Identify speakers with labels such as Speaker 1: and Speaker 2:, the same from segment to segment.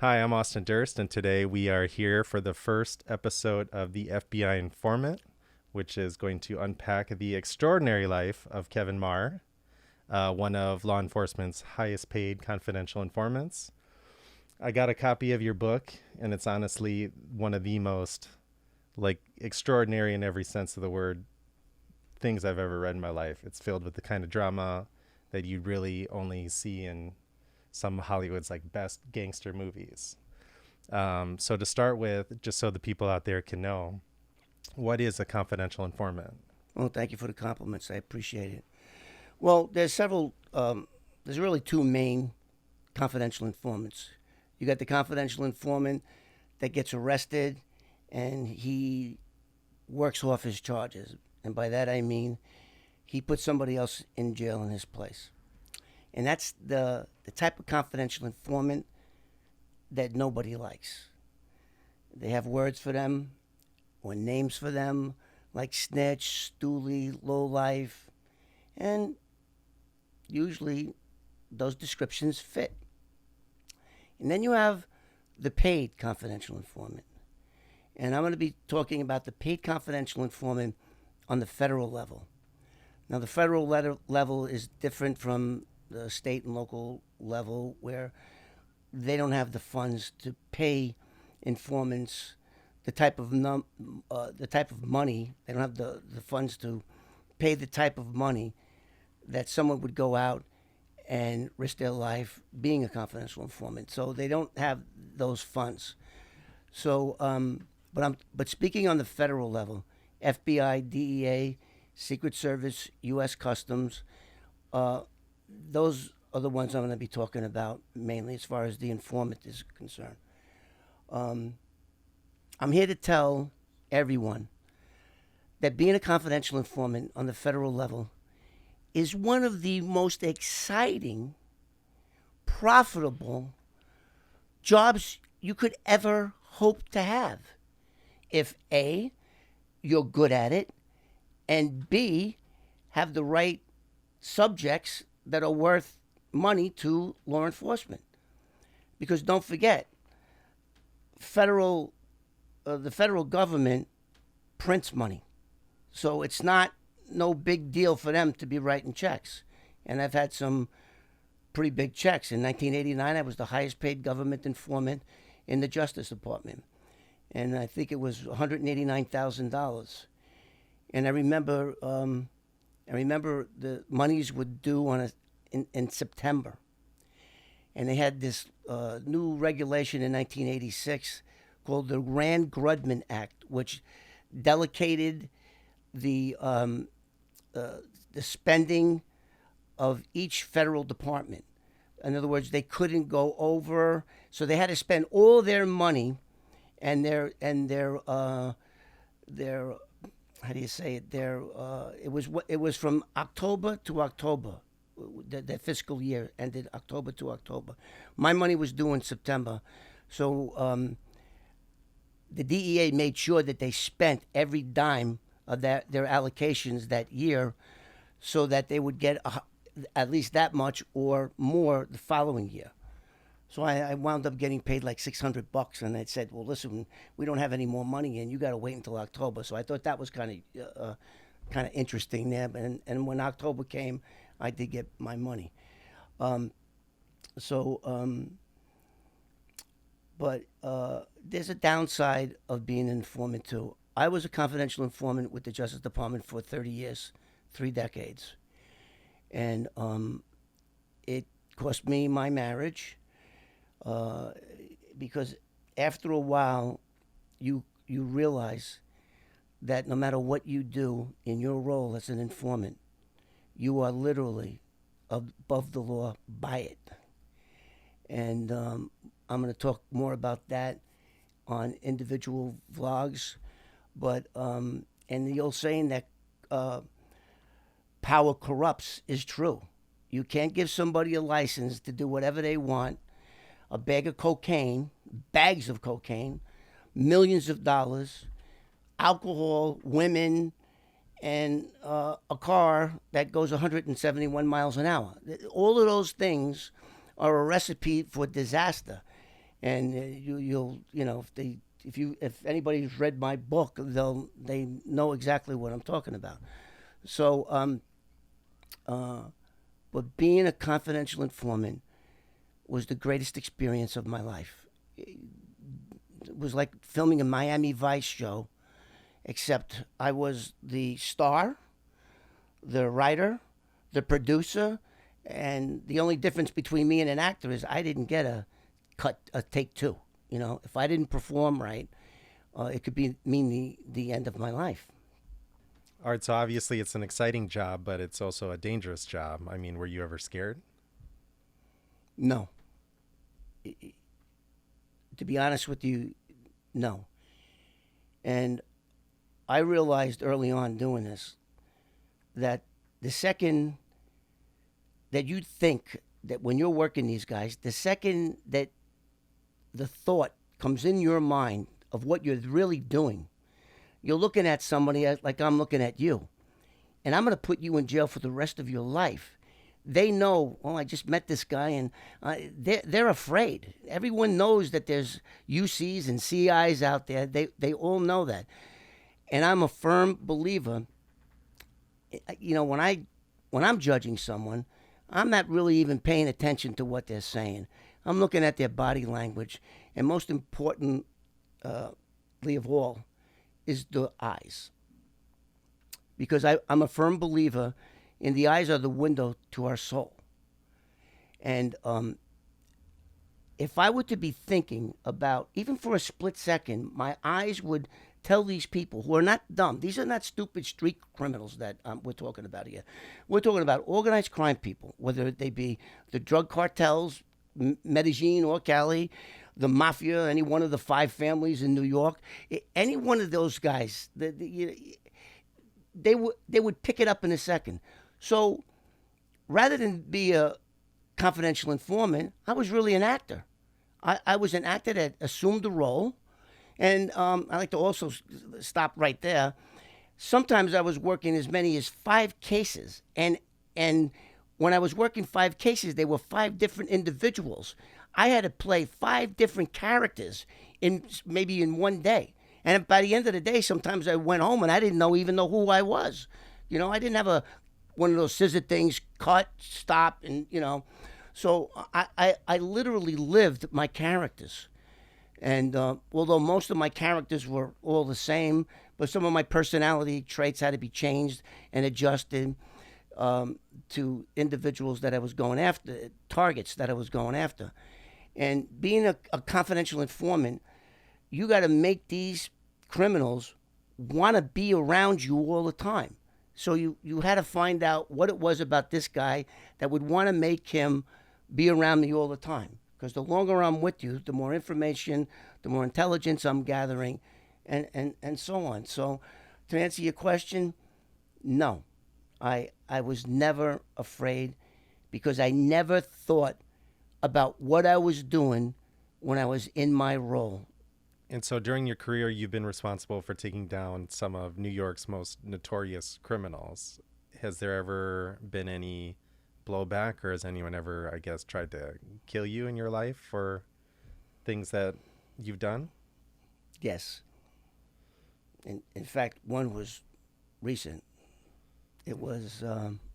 Speaker 1: Hi, I'm Austin Durst, and today we are here for the first episode of the FBI Informant, which is going to unpack the extraordinary life of Kevin Maher, one of law enforcement's highest paid confidential informants. I got a copy of your book, and it's honestly one of the most extraordinary in every sense of the word things I've ever read in my life. It's filled with the kind of drama that you really only see in some Hollywood's best gangster movies. So to start with, just so the people out there can know, what is a confidential informant?
Speaker 2: Well, thank you for the compliments. I appreciate it. Well, there's really two main confidential informants. You got the confidential informant that gets arrested and he works off his charges. And by that I mean he puts somebody else in jail in his place. And that's the type of confidential informant that nobody likes. They have words for them or names for them like snitch, stoolie, lowlife, and usually those descriptions fit. And then you have the paid confidential informant. And I'm going to be talking about the paid confidential informant on the federal level. Now, the federal level is different from the state and local level, where they don't have the funds to pay informants the type of money. They don't have the funds to pay the type of money that someone would go out and risk their life being a confidential informant. So they don't have those funds. So, but speaking on the federal level, FBI, DEA, Secret Service, U.S. Customs, those are the ones I'm going to be talking about mainly as far as the informant is concerned. I'm here to tell everyone that being a confidential informant on the federal level is one of the most exciting, profitable jobs you could ever hope to have. If A, you're good at it, and B, have the right subjects that are worth money to law enforcement. Because don't forget, the federal government prints money. So it's no big deal for them to be writing checks. And I've had some pretty big checks. In 1989, I was the highest paid government informant in the Justice Department. And I think it was $189,000. And I remember the monies were due in September. And they had this new regulation in 1986 called the Rand Grudman Act, which delegated the spending of each federal department. In other words, they couldn't go over, so they had to spend all their money and their how do you say it? It was from October to October. The fiscal year ended October to October. My money was due in September, so the DEA made sure that they spent every dime of their allocations that year, so that they would get at least that much or more the following year. So I wound up getting paid like $600, and they said, "Well, listen, we don't have any more money, and you got to wait until October." So I thought that was kind of interesting there. And when October came, I did get my money. But there's a downside of being an informant too. I was a confidential informant with the Justice Department for 30 years, 3 decades, and it cost me my marriage. Because after a while, you realize that no matter what you do in your role as an informant, you are literally above the law by it. And I'm going to talk more about that on individual vlogs. But and the old saying that power corrupts is true. You can't give somebody a license to do whatever they want. A bag of cocaine, bags of cocaine, millions of dollars, alcohol, women, and a car that goes 171 miles an hour. All of those things are a recipe for disaster. and if anybody's read my book, they know exactly what I'm talking about. So, but being a confidential informant was the greatest experience of my life. It was like filming a Miami Vice show, except I was the star, the writer, the producer, and the only difference between me and an actor is I didn't get a take two. If I didn't perform right, it could mean the end of my life.
Speaker 1: All right, so obviously it's an exciting job, but it's also a dangerous job. I mean, were you ever scared?
Speaker 2: No, to be honest with you, no. And I realized early on doing this that the second that you think that when you're working these guys, the second that the thought comes in your mind of what you're really doing, you're looking at somebody like I'm looking at you, and I'm going to put you in jail for the rest of your life. They know, I just met this guy, and they're afraid. Everyone knows that there's UCs and CIs out there. They all know that. And I'm a firm believer, when I'm judging someone, I'm not really even paying attention to what they're saying. I'm looking at their body language, and most importantly of all is the eyes. Because I'm a firm believer in the eyes are the window to our soul. And if I were to be thinking about, even for a split second, my eyes would tell these people who are not dumb. These are not stupid street criminals that we're talking about here. We're talking about organized crime people, whether they be the drug cartels, Medellin or Cali, the mafia, any one of the 5 families in New York, any one of those guys, they would pick it up in a second. So rather than be a confidential informant, I was really an actor. I was an actor that assumed the role. And I like to also stop right there. Sometimes I was working as many as 5 cases. And when I was working 5 cases, they were 5 different individuals. I had to play 5 different characters maybe in one day. And by the end of the day, sometimes I went home and I didn't even know who I was. I didn't have one of those scissor things, cut, stop, and. So I literally lived my characters. And although most of my characters were all the same, but some of my personality traits had to be changed and adjusted to individuals that I was going after, targets that I was going after. And being a confidential informant, you got to make these criminals want to be around you all the time. So you had to find out what it was about this guy that would want to make him be around me all the time. Because the longer I'm with you, the more information, the more intelligence I'm gathering, and so on. So to answer your question, no. I was never afraid because I never thought about what I was doing when I was in my role.
Speaker 1: And so during your career, you've been responsible for taking down some of New York's most notorious criminals. Has there ever been any blowback, or has anyone ever, I guess, tried to kill you in your life for things that you've done?
Speaker 2: Yes. In fact, one was recent. It was,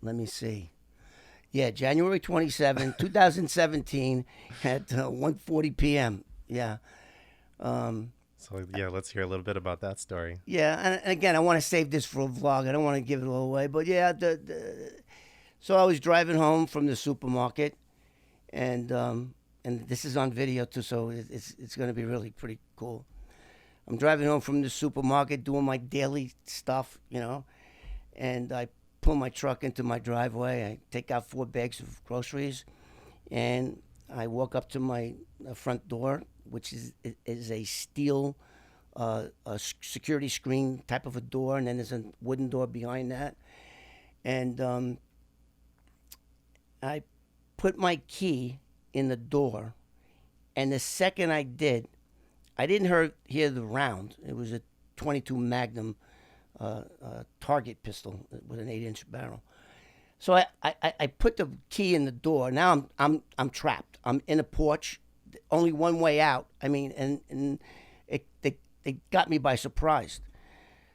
Speaker 2: let me see. Yeah, January 27, 2017 at 1:40 p.m. Yeah.
Speaker 1: So, yeah, let's hear a little bit about that story.
Speaker 2: Yeah, and again, I want to save this for a vlog. I don't want to give it all away. But, yeah, so I was driving home from the supermarket, and this is on video, too, so it's going to be really pretty cool. I'm driving home from the supermarket doing my daily stuff, and I pull my truck into my driveway. I take out 4 bags of groceries, and I walk up to my front door, which is a steel a security screen type of a door, and then there's a wooden door behind that. And I put my key in the door, and the second I did, I didn't hear the round. It was a 22 Magnum target pistol with an 8-inch barrel. So I put the key in the door. Now I'm trapped. I'm in a porch. only one way out. I mean, and they got me by surprise.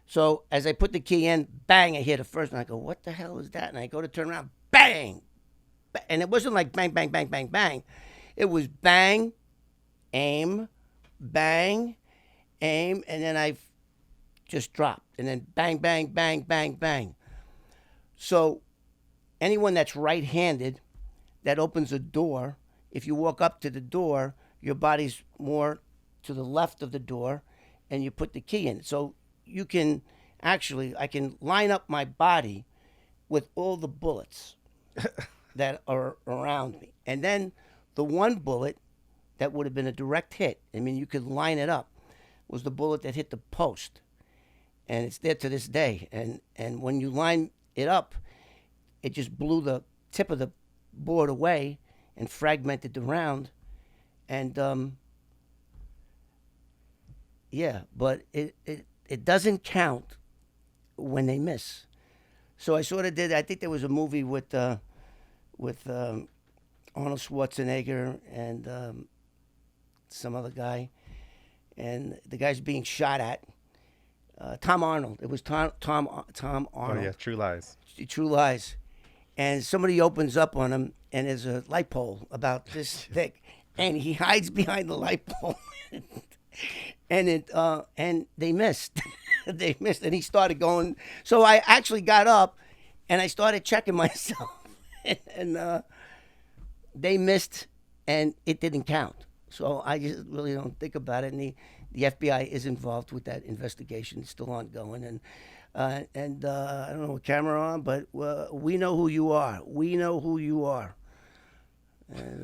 Speaker 2: So as I put the key in, bang, I hear the first one. I go, what the hell is that? And I go to turn around, bang. And it wasn't like bang, bang, bang, bang, bang. It was bang, aim, bang, aim, and then I just dropped. And then bang, bang, bang, bang, bang. So anyone that's right-handed that opens a door, if you walk up to the door, your body's more to the left of the door, and you put the key in. So you can actually, I can line up my body with all the bullets that are around me. And then the one bullet that would have been a direct hit, I mean, you could line it up, was the bullet that hit the post. And it's there to this day. And when you line it up, it just blew the tip of the board away and fragmented the round. And yeah, but it doesn't count when they miss. So I sort of did. I think there was a movie with Arnold Schwarzenegger and some other guy, and the guy's being shot at. Tom Arnold. It was Tom Arnold.
Speaker 1: Oh yeah, True Lies.
Speaker 2: True Lies. And somebody opens up on him, and there's a light pole about this thick, and he hides behind the light pole, and they missed. They missed, and he started going. So I actually got up, and I started checking myself, and they missed, and it didn't count. So I just really don't think about it, and the FBI is involved with that investigation. It's still ongoing, and I don't know what camera on, but we know who you are. We know who you are, and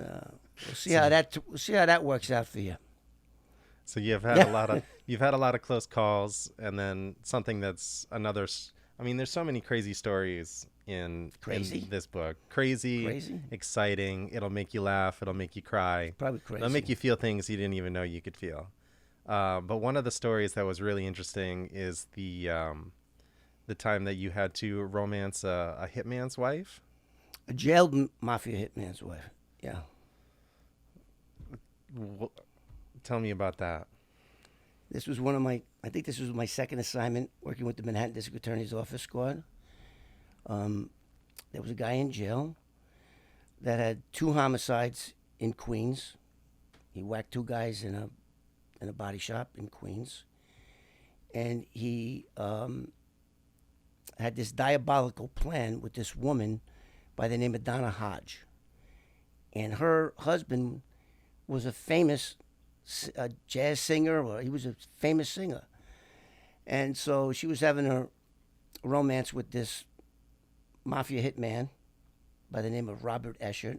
Speaker 2: we'll see how that works out for you.
Speaker 1: So you've had a lot of close calls, and then something that's another. I mean, there's so many crazy stories in this book. Crazy, exciting. It'll make you laugh. It'll make you cry.
Speaker 2: Probably crazy.
Speaker 1: It'll make you feel things you didn't even know you could feel. But one of the stories that was really interesting is the time that you had to romance a hitman's wife.
Speaker 2: A jailed mafia hitman's wife. Yeah.
Speaker 1: Tell me about that.
Speaker 2: This was I think this was my second assignment working with the Manhattan District Attorney's Office squad. There was a guy in jail that had 2 homicides in Queens. He whacked 2 guys in a body shop in Queens. And he had this diabolical plan with this woman by the name of Donna Hodge. And her husband was a famous jazz singer, or he was a famous singer. And so she was having a romance with this mafia hitman by the name of Robert Eschert.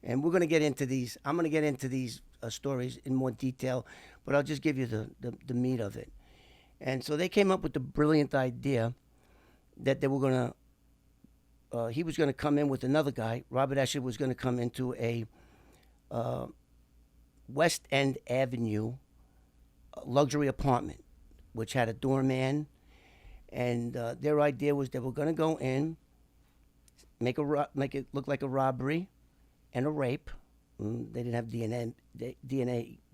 Speaker 2: And we're going to get into these. I'm going to get into these stories in more detail, but I'll just give you the meat of it. And so they came up with the brilliant idea that they were going to, he was going to come in with another guy. Robert Eschert was going to come into a West End Avenue luxury apartment, which had a doorman. And their idea was they were going to go in, make it look like a robbery and a rape. They didn't have DNA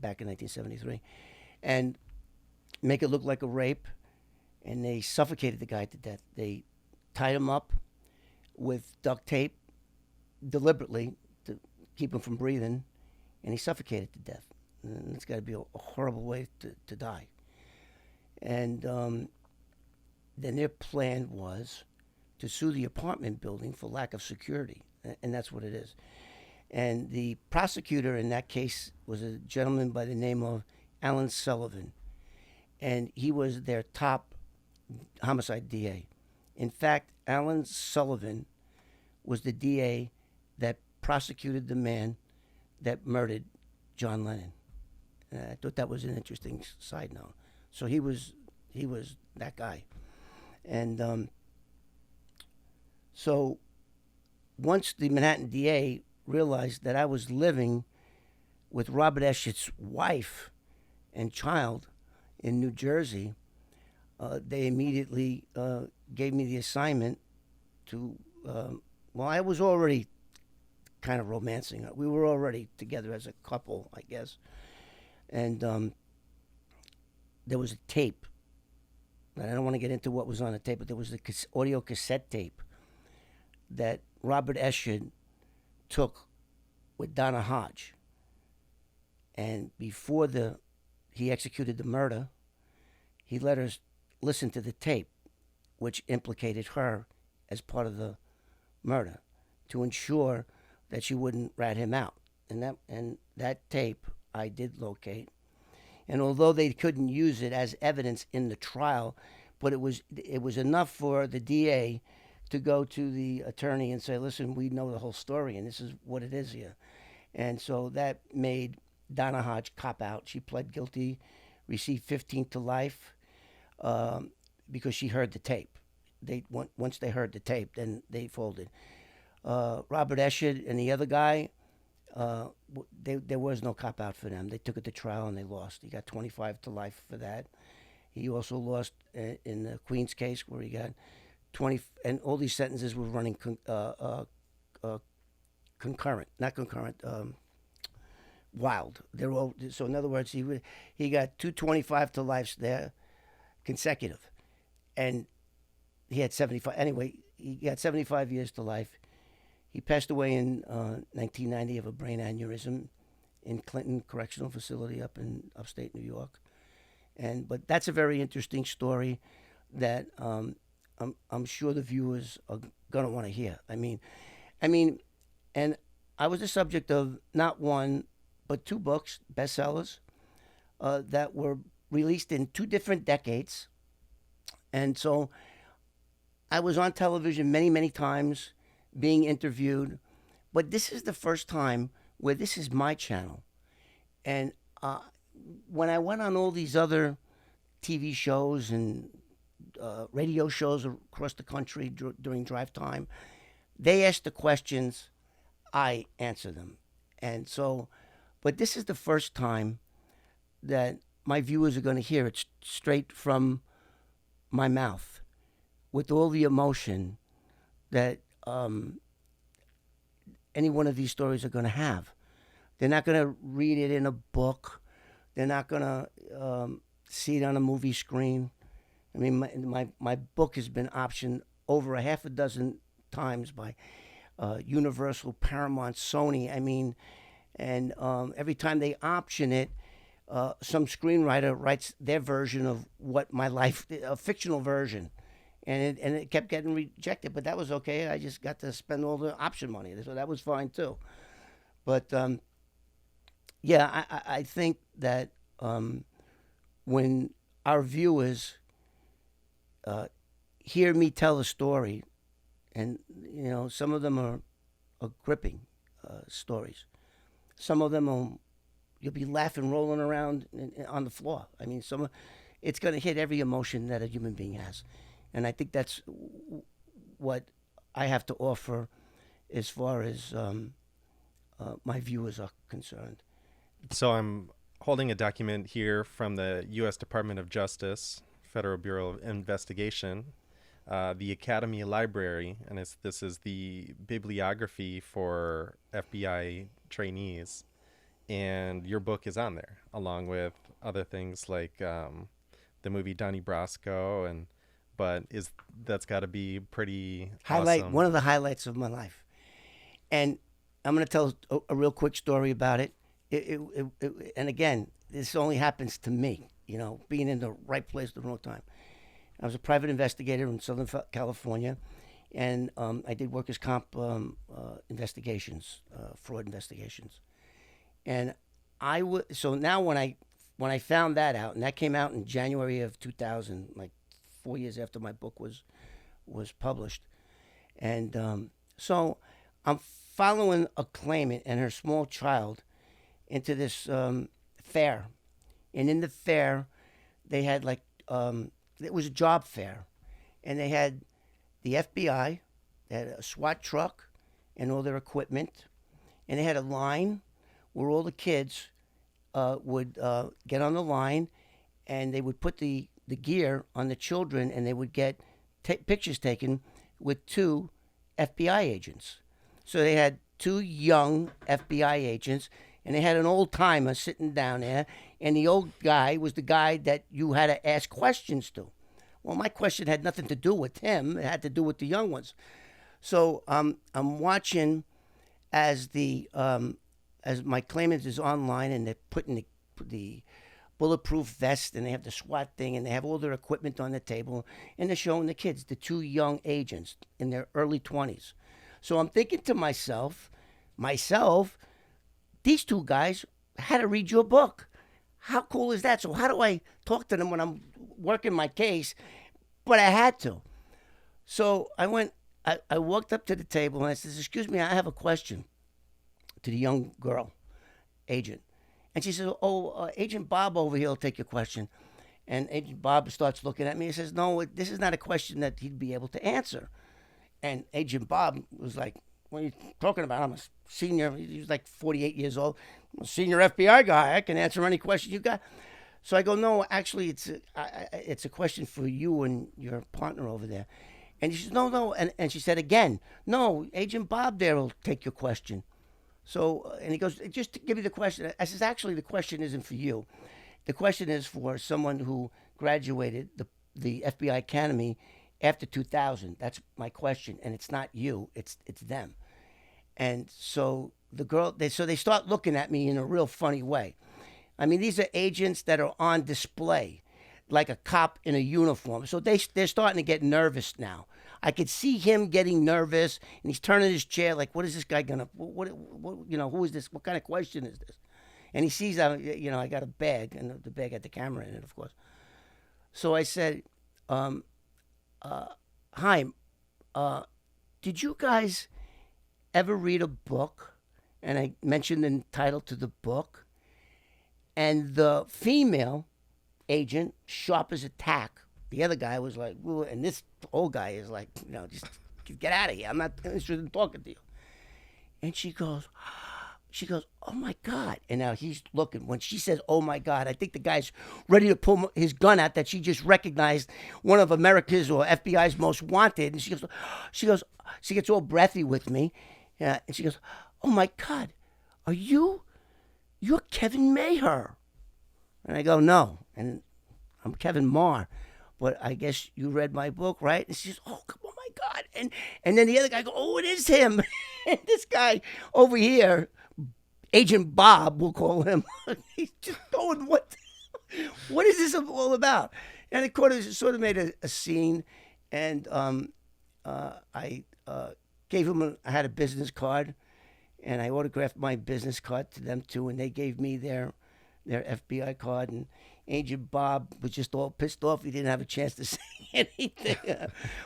Speaker 2: back in 1973. And make it look like a rape. And they suffocated the guy to death. They tied him up with duct tape deliberately to keep him from breathing. And he suffocated to death. And it's got to be a horrible way to die. And then their plan was to sue the apartment building for lack of security. And that's what it is. And the prosecutor in that case was a gentleman by the name of Alan Sullivan. And he was their top homicide DA. In fact, Alan Sullivan was the DA that prosecuted the man that murdered John Lennon. I thought that was an interesting side note. So he was that guy. And so once the Manhattan DA realized that I was living with Robert Eschert's wife and child in New Jersey, they immediately gave me the assignment to, well, I was already kind of romancing her. We were already together as a couple, I guess. And there was a tape. And I don't want to get into what was on the tape, but there was the audio cassette tape that Robert Escher took with Donna Hodge. And before he executed the murder, he let her listen to the tape, which implicated her as part of the murder, to ensure that she wouldn't rat him out. And that tape I did locate. And although they couldn't use it as evidence in the trial, but it was enough for the DA to go to the attorney and say, listen, we know the whole story, and this is what it is here. And so that made Donna Hodge cop out. She pled guilty, received 15 to life because she heard the tape. Once they heard the tape, then they folded. Robert Escher and the other guy, there was no cop out for them. They took it to trial and they lost. He got 25 to life for that. He also lost in the Queens case where he got 20, and all these sentences were running concurrent, not concurrent, wild. They're all, so in other words, he got 225 to life there, consecutive, and he had 75. Anyway, he got 75 years to life. He passed away in 1990 of a brain aneurysm in Clinton Correctional Facility up in upstate New York. But that's a very interesting story that I'm sure the viewers are gonna want to hear. I mean, and I was the subject of not one but two books, bestsellers, that were released in two different decades, and so I was on television many, many times, being interviewed, but this is the first time where this is my channel. And when I went on all these other TV shows and radio shows across the country during drive time, they ask the questions, I answer them. And so, but this is the first time that my viewers are going to hear it straight from my mouth with all the emotion that any one of these stories are going to have. They're not going to read it in a book. They're not going to see it on a movie screen. I mean, my book has been optioned over a half a dozen times by Universal, Paramount, Sony. I mean, and every time they option it, some screenwriter writes their version of what my life, a fictional version. And it kept getting rejected, but that was okay. I just got to spend all the option money, so that was fine too. But yeah, I think that when our viewers hear me tell a story, and you know, some of them are gripping stories. Some of them you'll be laughing, rolling around on the floor. I mean, it's going to hit every emotion that a human being has. And I think that's what I have to offer as far as my viewers are concerned.
Speaker 1: So I'm holding a document here from the U.S. Department of Justice, Federal Bureau of Investigation, the Academy Library, and this is the bibliography for FBI trainees. And your book is on there, along with other things like the movie Donnie Brasco but that's got to be pretty awesome.
Speaker 2: One of the highlights of my life. And I'm going to tell a real quick story about it. And again, this only happens to me, you know, being in the right place at the wrong time. I was a private investigator in Southern California, and I did workers' comp investigations, fraud investigations. And so now when I found that out, and that came out in January of 2000, like 4 years after my book was published. And so I'm following a claimant and her small child into this fair. And in the fair, they had it was a job fair. And they had the FBI, they had a SWAT truck and all their equipment. And they had a line where all the kids would get on the line, and they would put the gear on the children, and they would get pictures taken with two FBI agents. So they had two young FBI agents, and they had an old timer sitting down there, and the old guy was the guy that you had to ask questions to. Well, my question had nothing to do with him; it had to do with the young ones. So I'm watching as as my claimant is online, and they're putting the bulletproof vest, and they have the SWAT thing, and they have all their equipment on the table, and they're showing the kids, the two young agents in their early 20s. So I'm thinking to myself, these two guys had to read your book. How cool is that? So how do I talk to them when I'm working my case? But I had to. So I walked up to the table and I said, "Excuse me, I have a question," to the young girl agent. And she says, "Oh, Agent Bob over here will take your question." And Agent Bob starts looking at me and says, "No, this is not a question that he'd be able to answer." And Agent Bob was like, "What are you talking about? I'm a senior." He was like 48 years old. "I'm a senior FBI guy. I can answer any question you got." So I go, "No, actually, it's a question for you and your partner over there." And she says, "No, no." And she said again, "No, Agent Bob there will take your question." So, and he goes, "Just to give you the question." I says, "Actually, the question isn't for you. The question is for someone who graduated the FBI Academy after 2000. That's my question, and it's not you. It's them." And so they start looking at me in a real funny way. I mean, these are agents that are on display, like a cop in a uniform. So they're starting to get nervous now. I could see him getting nervous, and he's turning his chair like, "What is this guy gonna? What who is this? What kind of question is this?" And he sees, I got a bag, and the bag had the camera in it, of course. So I said, "Hi, did you guys ever read a book?" And I mentioned the title to the book, and the female agent, sharp as a tack. The other guy was like, "Ooh," and this old guy is like, "Just get out of here. I'm not interested in talking to you." And she goes, "Oh my God." And now he's looking. When she says, "Oh my God," I think the guy's ready to pull his gun out, that she just recognized one of America's or FBI's most wanted. And she gets all breathy with me. And she goes, "Oh my God, you're Kevin Maher." And I go, "No. And I'm Kevin Maher. But I guess you read my book, right?" And she says, "Oh my God." And then the other guy goes, "Oh, it is him." And this guy over here, Agent Bob, we'll call him, he's just going, what is this all about? And of course, it sort of made a scene. And I gave him, I had a business card, and I autographed my business card to them too, and they gave me their FBI card. And Agent Bob was just all pissed off. He didn't have a chance to say anything.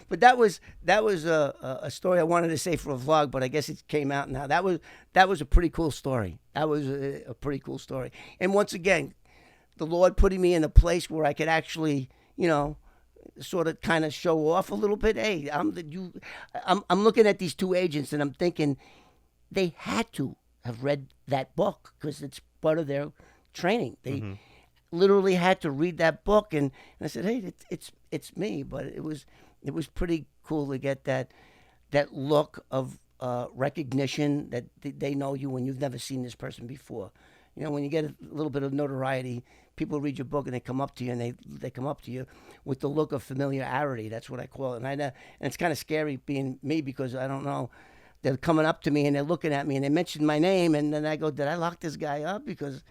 Speaker 2: But that was a story I wanted to say for a vlog, but I guess it came out now. That was a pretty cool story. That was a pretty cool story. And once again, the Lord putting me in a place where I could actually, sort of kind of show off a little bit. Hey, I'm looking at these two agents, and I'm thinking they had to have read that book because it's part of their training. They literally had to read that book, and I said, "Hey, it's me." But it was pretty cool to get that look of recognition that they know you when you've never seen this person before. When you get a little bit of notoriety, people read your book and they come up to you, and they come up to you with the look of familiarity. That's what I call it. And it's kind of scary being me, because I don't know. They're coming up to me and they're looking at me and they mention my name, and then I go, "Did I lock this guy up?" Because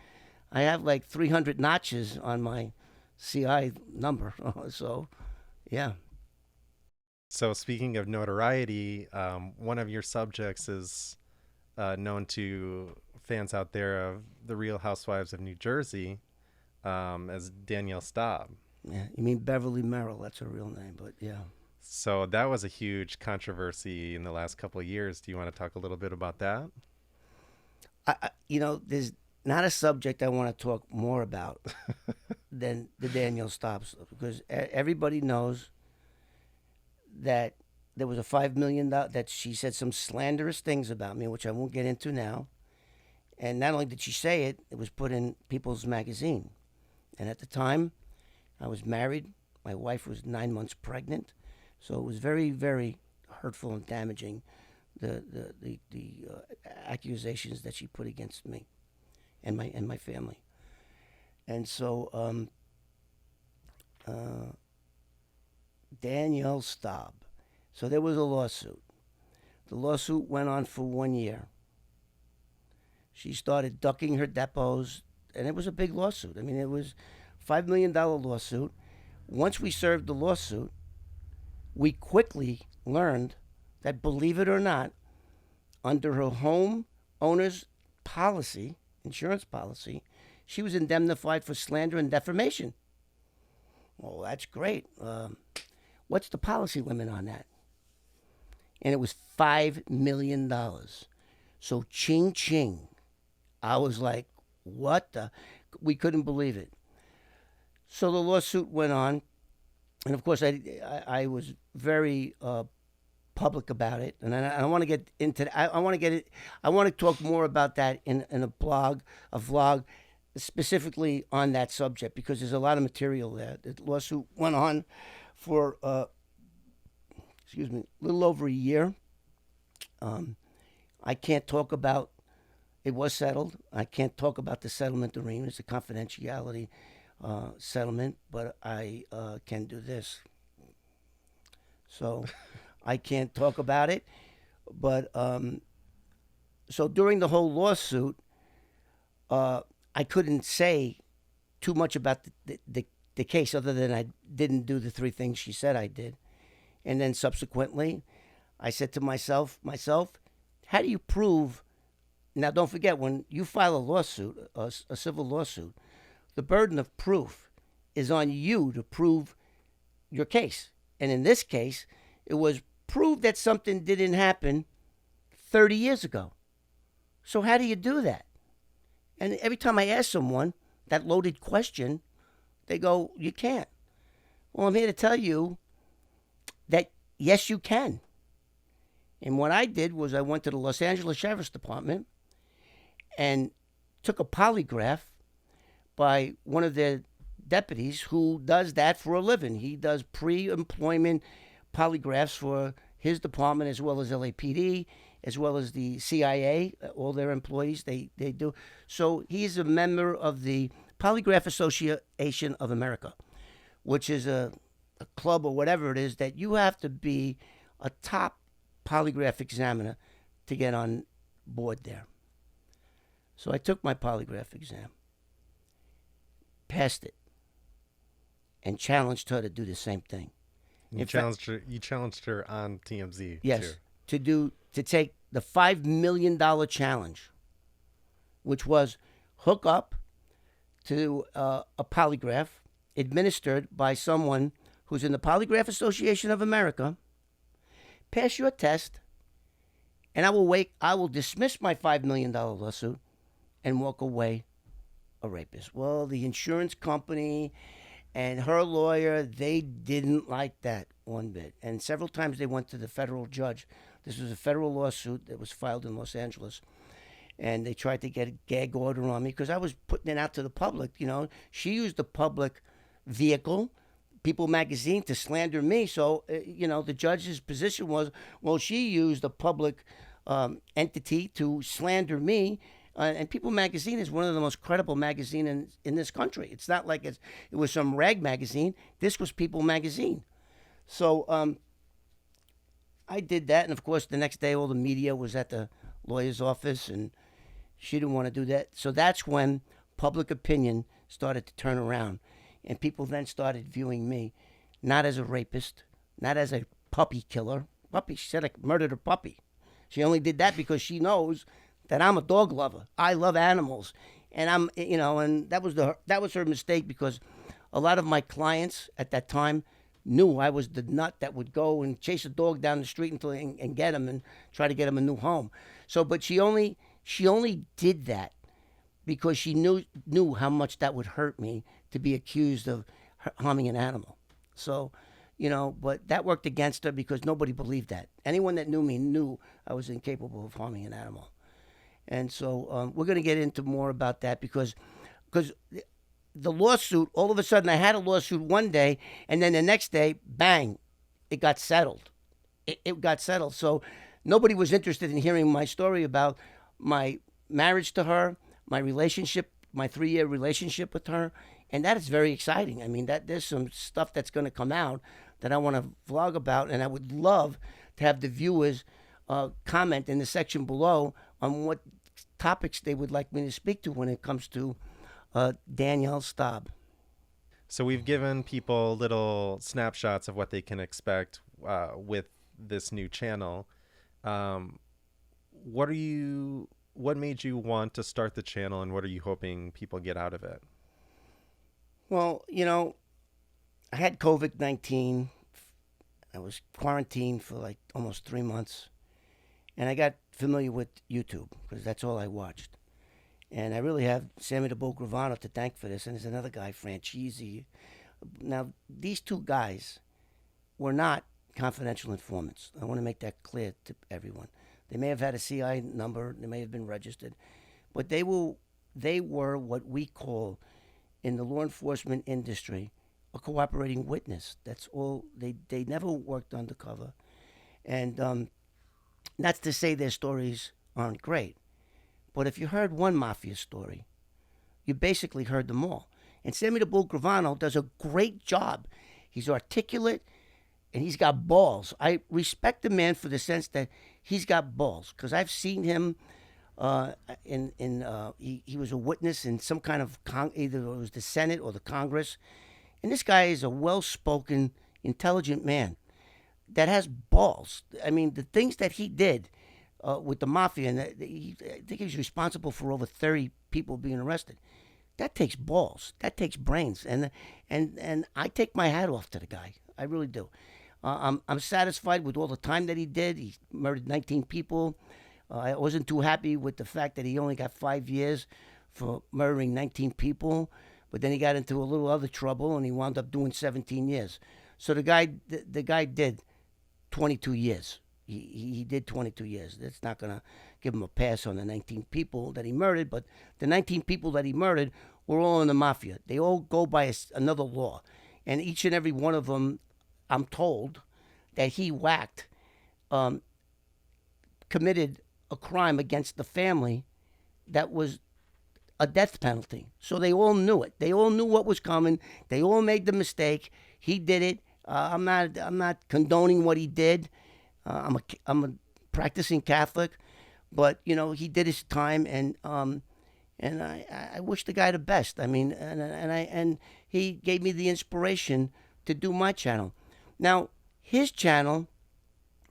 Speaker 2: I have like 300 notches on my CI number. So, yeah.
Speaker 1: So speaking of notoriety, one of your subjects is known to fans out there of The Real Housewives of New Jersey as Danielle Staub.
Speaker 2: Yeah, you mean Beverly Merrill? That's her real name, but yeah.
Speaker 1: So that was a huge controversy in the last couple of years. Do you want to talk a little bit about that?
Speaker 2: There's not a subject I want to talk more about than the Danielle Staub stuff, because everybody knows that there was a $5 million that she said some slanderous things about me, which I won't get into now. And not only did she say it, it was put in People's Magazine. And at the time, I was married. My wife was 9 months pregnant. So it was very, very hurtful and damaging the accusations that she put against me and my family. And so Danielle Staub. So there was a lawsuit. The lawsuit went on for 1 year. She started ducking her depots, and it was a big lawsuit. I mean, it was $5 million lawsuit. Once we served the lawsuit, we quickly learned that, believe it or not, under her home owner's policy, insurance policy, she was indemnified for slander and defamation. Well, that's great. What's the policy limit on that? And it was $5 million. So ching ching. I was like, what the? We couldn't believe it. So the lawsuit went on. And of course, I was very public about it. And I don't want to get into that. I want to talk more about that in a vlog, specifically on that subject, because there's a lot of material there. The lawsuit went on for a little over a year. I can't talk about, it was settled. I can't talk about the settlement agreement. It's a confidentiality settlement, but I can do this. So I can't talk about it. But so during the whole lawsuit, I couldn't say too much about the case, other than I didn't do the three things she said I did. And then subsequently, I said to myself, how do you prove? Now, don't forget, when you file a lawsuit, a civil lawsuit, the burden of proof is on you to prove your case. And in this case, it was prove that something didn't happen 30 years ago. So how do you do that? And every time I ask someone that loaded question, they go, you can't. Well, I'm here to tell you that, yes, you can. And what I did was I went to the Los Angeles Sheriff's Department and took a polygraph by one of their deputies who does that for a living. He does pre-employment polygraphs for his department, as well as LAPD, as well as the CIA, all their employees, they do. So he's a member of the Polygraph Association of America, which is a club or whatever it is that you have to be a top polygraph examiner to get on board there. So I took my polygraph exam, passed it, and challenged her to do the same thing.
Speaker 1: You challenged her on TMZ.
Speaker 2: Yes, too. to take the $5 million challenge, which was hook up to a polygraph administered by someone who's in the Polygraph Association of America, pass your test, and I will dismiss my $5 million lawsuit and walk away a rapist. Well, the insurance company and her lawyer, they didn't like that one bit. And several times they went to the federal judge. This was a federal lawsuit that was filed in Los Angeles. And they tried to get a gag order on me because I was putting it out to the public. You know, she used the public vehicle, People magazine, to slander me. So, the judge's position was, well, she used a public entity to slander me. And People magazine is one of the most credible magazines in this country. It's not like it was some rag magazine. This was People magazine. So I did that. And, of course, the next day all the media was at the lawyer's office, and she didn't want to do that. So that's when public opinion started to turn around. And people then started viewing me not as a rapist, not as a puppy killer. She said I murdered her puppy. She only did that because she knows that I'm a dog lover. I love animals. And and that was her mistake, because a lot of my clients at that time knew I was the nut that would go and chase a dog down the street and get him and try to get him a new home. So, but she only did that because she knew how much that would hurt me to be accused of harming an animal. So, but that worked against her because nobody believed that. Anyone that knew me knew I was incapable of harming an animal. And so we're going to get into more about that because the lawsuit, all of a sudden I had a lawsuit one day, and then the next day, bang, it got settled. It got settled. So Nobody was interested in hearing my story about my marriage to her, my relationship, my 3-year relationship with her, and that is very exciting. I mean, that there's some stuff that's going to come out that I want to vlog about, and I would love to have the viewers comment in the section below on what topics they would like me to speak to when it comes to Danielle Staub.
Speaker 1: So we've given people little snapshots of what they can expect with this new channel. What made you want to start the channel, and what are you hoping people get out of it?
Speaker 2: Well, I had COVID-19. I was quarantined for like almost 3 months. And I got familiar with YouTube because that's all I watched. And I really have Sammy the Bull Gravano to thank for this. And there's another guy, Franchisi. Now, these two guys were not confidential informants. I want to make that clear to everyone. They may have had a CI number. They may have been registered. But they were what we call in the law enforcement industry a cooperating witness. That's all. They never worked undercover. And that's to say their stories aren't great. But if you heard one mafia story, you basically heard them all. And Sammy the Bull Gravano does a great job. He's articulate and he's got balls. I respect the man for the sense that he's got balls because I've seen him. He was a witness in some kind of either it was the Senate or the Congress, and this guy is a well-spoken, intelligent man that has balls. I mean, the things that he did with the mafia, and I think he was responsible for over 30 people being arrested. That takes balls. That takes brains, and I take my hat off to the guy. I really do. I'm satisfied with all the time that he did. He murdered 19 people. I wasn't too happy with the fact that he only got 5 years for murdering 19 people, but then he got into a little other trouble and he wound up doing 17 years. So the guy did 22 years. He did 22 years. That's not going to give him a pass on the 19 people that he murdered, but the 19 people that he murdered were all in the mafia. They all go by another law, and each and every one of them, I'm told, that he whacked, committed a crime against the family that was a death penalty. So they all knew it. They all knew what was coming. They all made the mistake. He did it. I'm not condoning what he did. I'm a practicing Catholic, but he did his time, and I wish the guy the best. I mean, and he gave me the inspiration to do my channel. Now, his channel,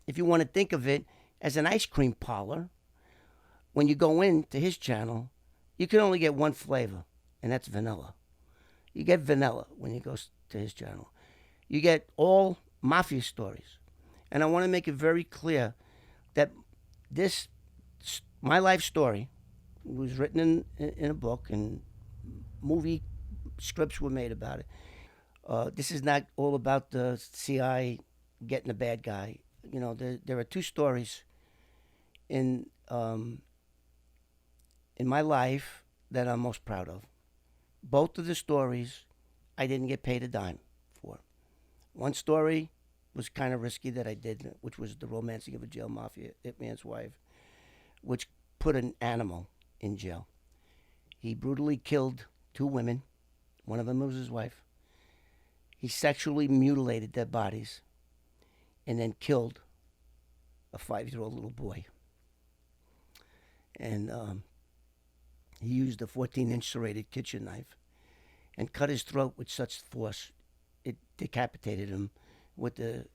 Speaker 2: if you want to think of it as an ice cream parlor, when you go into his channel, you can only get one flavor, and that's vanilla. You get vanilla when you go to his channel. You get all mafia stories. And I want to make it very clear that this, my life story, was written in a book, and movie scripts were made about it. This is not all about the CI getting a bad guy. There are two stories in my life that I'm most proud of. Both of the stories I didn't get paid a dime for. One story was kind of risky that I did, which was the romancing of a jail mafia hitman's wife, which put an animal in jail. He brutally killed 2 women. One of them was his wife. He sexually mutilated their bodies and then killed a 5-year-old little boy. And he used a 14-inch serrated kitchen knife and cut his throat with such force it decapitated him, with the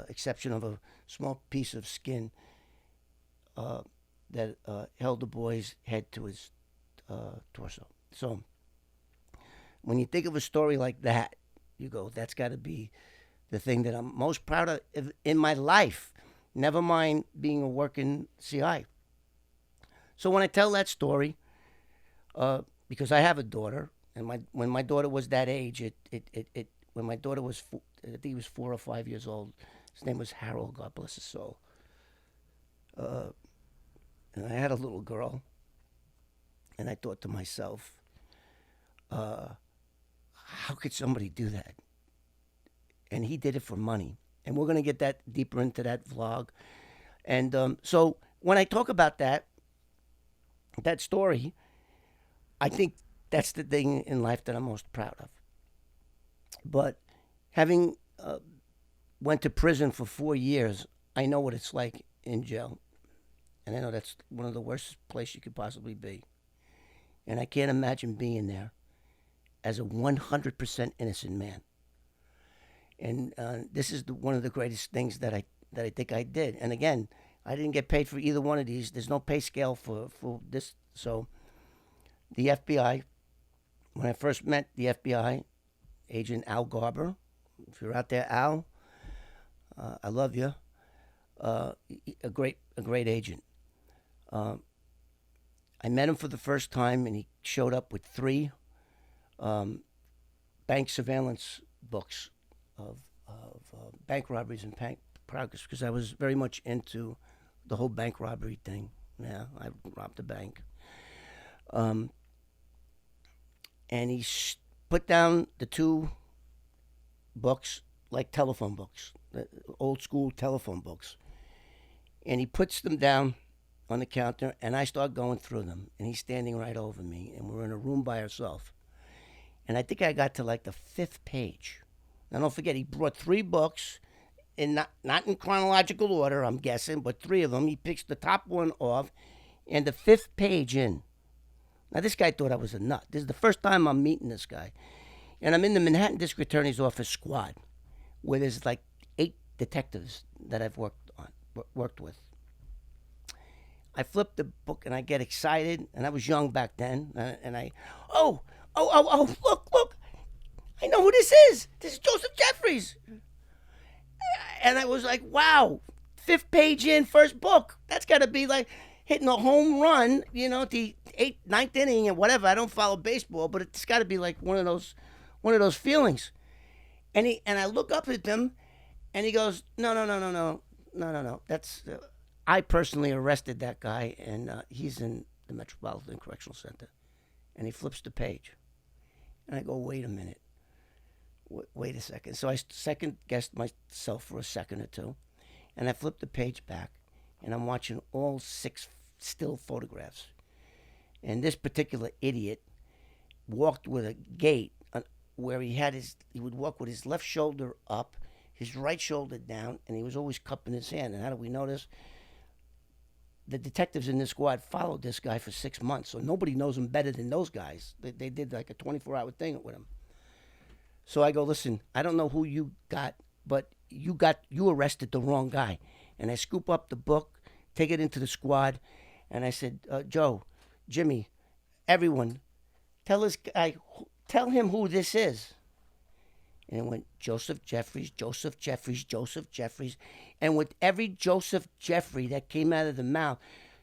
Speaker 2: exception of a small piece of skin that held the boy's head to his torso. So when you think of a story like that, you go, that's got to be the thing that I'm most proud of in my life, never mind being a working CI. So when I tell that story, because I have a daughter, and when my daughter was that age, when my daughter was, I think he was 4 or 5 years old. His name was Harold, God bless his soul. And I had a little girl, and I thought to myself, how could somebody do that? And he did it for money. And we're going to get that deeper into that vlog. And so when I talk about that story, I think that's the thing in life that I'm most proud of. But having went to prison for 4 years, I know what it's like in jail, and I know that's one of the worst places you could possibly be. And I can't imagine being there as a 100% innocent man. And this is one of the greatest things that I think I did. And again, I didn't get paid for either one of these. There's no pay scale for this. So the FBI, when I first met the FBI agent Al Garber, if you're out there, Al, I love you. A great agent. I met him for the first time, and he showed up with 3 bank surveillance books of bank robberies and bank progress, because I was very much into the whole bank robbery thing. Yeah, I robbed a bank. And he put down the 2 books like telephone books, old school telephone books. And he puts them down on the counter, and I start going through them. And he's standing right over me, and we're in a room by ourselves. And I think I got to like the 5th page. Now, don't forget, he brought 3 books, in not in chronological order, I'm guessing, but 3 of them. He picks the top one off, and the 5th page in. Now, this guy thought I was a nut. This is the first time I'm meeting this guy. And I'm in the Manhattan District Attorney's Office squad, where there's like 8 detectives that I've worked with. I flip the book and I get excited, and I was young back then, and look, I know who this is. This is Joseph Jeffries. And I was like, wow, 5th page in, first book. That's got to be like hitting a home run, at the 8th, 9th inning and whatever. I don't follow baseball, but it's got to be like one of those feelings. And I look up at him, and he goes, no. That's I personally arrested that guy, and he's in the Metropolitan Correctional Center. And he flips the page, and I go, wait a minute. Wait a second. So I second-guessed myself for a second or two, and I flipped the page back, and I'm watching all 6 still photographs. And this particular idiot walked with a gait where he would walk with his left shoulder up, his right shoulder down, and he was always cupping his hand. And how do we know this? The detectives in this squad followed this guy for 6 months, so nobody knows him better than those guys. They did like a 24-hour thing with him. So I go, listen, I don't know who you got, but you arrested the wrong guy. And I scoop up the book, take it into the squad, and I said, Joe, Jimmy, everyone, tell him who this is. And it went, Joseph Jeffries. And with every Joseph Jeffrey that came out of the mouth,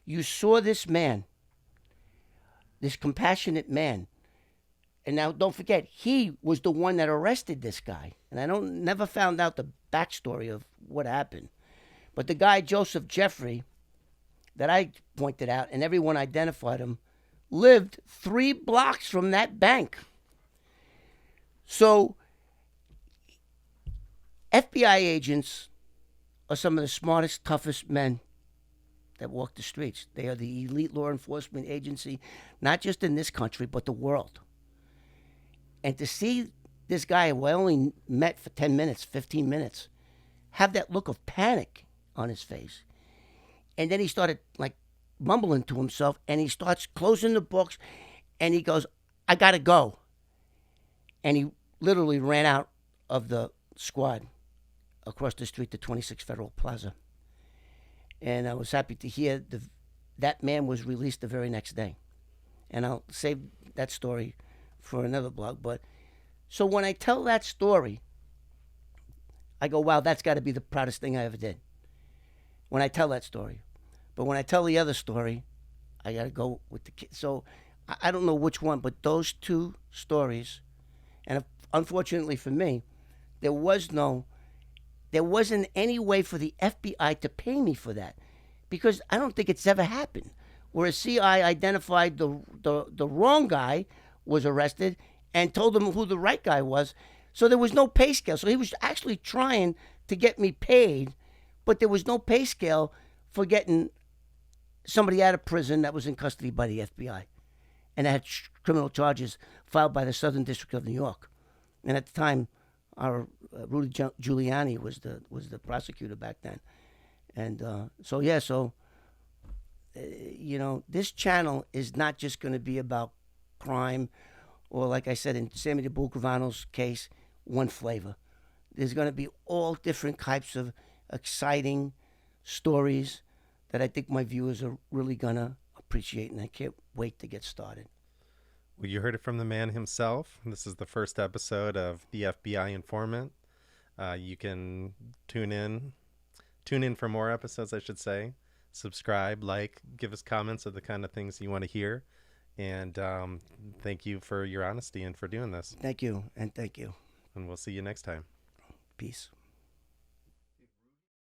Speaker 2: you saw this man, this compassionate man. And now, don't forget, he was the one that arrested this guy. And I never found out the backstory of what happened. But the guy, Joseph Jeffrey, that I pointed out, and everyone identified him, lived 3 blocks from that bank. So, FBI agents are some of the smartest, toughest men that walk the streets. They are the elite law enforcement agency, not just in this country, but the world. And to see this guy who I only met for 10 minutes, 15 minutes, have that look of panic on his face. And then he started like mumbling to himself, and he starts closing the books, and he goes, I got to go. And he literally ran out of the squad across the street to 26 Federal Plaza. And I was happy to hear that man was released the very next day. And I'll save that story for another blog. But so when I tell that story, I go, wow, that's got to be the proudest thing I ever did. When I tell that story. But when I tell the other story, I got to go with the kid. So I don't know which one, but those 2 stories, and unfortunately for me, there wasn't any way for the FBI to pay me for that, because I don't think it's ever happened where a CI identified the wrong guy, was arrested, and told him who the right guy was. So there was no pay scale. So he was actually trying to get me paid, but there was no pay scale for getting somebody out of prison that was in custody by the FBI and had criminal charges filed by the Southern District of New York. And at the time, our Rudy Giuliani was the prosecutor back then. And this channel is not just going to be about crime, or like I said in Sammy DeBulcravano's case, one flavor. There's going to be all different types of exciting stories that I think my viewers are really going to appreciate, and I can't wait to get started.
Speaker 1: Well, you heard it from the man himself. This is the first episode of the FBI Informant. You can tune in for more episodes, I should say. Subscribe, like, give us comments of the kind of things you want to hear. And thank you for your honesty and for doing this.
Speaker 2: Thank you, and thank you.
Speaker 1: And we'll see you next time.
Speaker 2: Peace.